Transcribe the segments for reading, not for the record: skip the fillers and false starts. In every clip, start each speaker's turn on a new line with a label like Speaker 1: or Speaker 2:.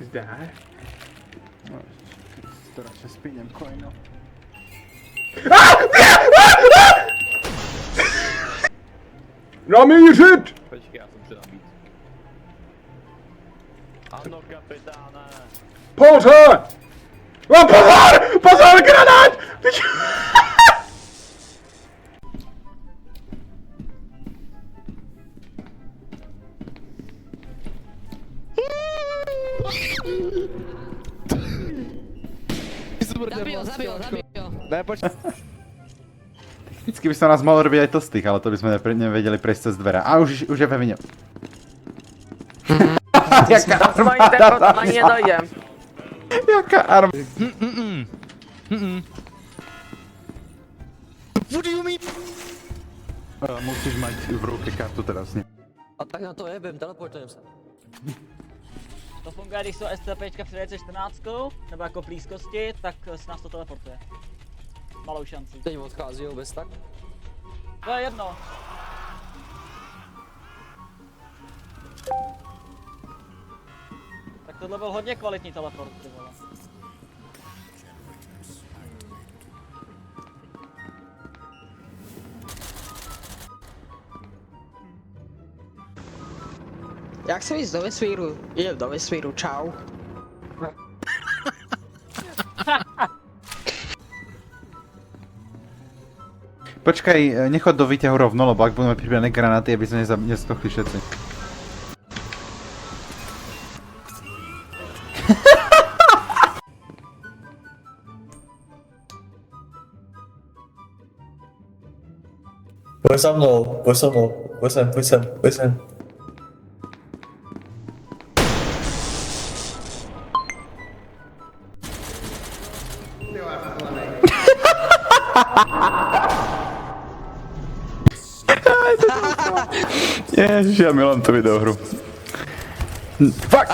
Speaker 1: Zdá.
Speaker 2: No, to radšej spínem coinu.
Speaker 1: Namířit!
Speaker 3: Počkej, já jsem přenabít. Ano, kapitáne.
Speaker 1: Pozor! No pozor! Pozor, granát!
Speaker 4: Zabil ho.
Speaker 3: Ne, počkej.
Speaker 2: Vždycky by sa nás malo robiť aj tlstých, ale to by sme nevedeli prejsť cez dvere. A už je ve vine. Jaká armáda!
Speaker 5: Ani nedojdem.
Speaker 2: Jaká armáda!
Speaker 3: What do you mean?
Speaker 2: Musíš mať v ruke kartu teraz.
Speaker 4: A tak na to jebem, teleportujem se.
Speaker 5: To funguje, když jsou SCPčka při DC14, nebo jako v blízkosti, tak se nás to teleportuje. Malou šanci.
Speaker 4: Teď odchází vůbec tak.
Speaker 5: To je jedno. Tak tohle byl hodně kvalitní teleport, ty vole.
Speaker 6: Jak se víc do vesmíru? Je do vesmíru, čau.
Speaker 2: Počkaj, nechod do výťahu rovno, lebo ak budeme pripravené granáty, aby sme nestochli všetci.
Speaker 7: Pojď za mnou, pojď sem.
Speaker 2: Ježiš, ja milujem tú videohru. Fuck!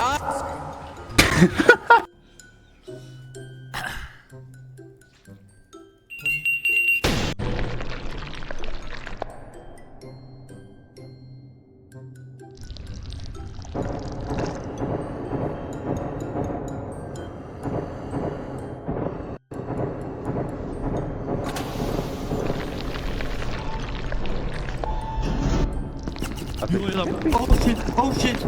Speaker 3: Oh shit!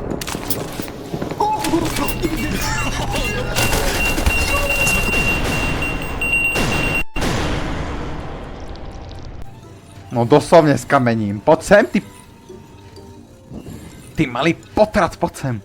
Speaker 2: No doslovne s kamením. Poď sem, ty... Ty malý potrat, poď sem.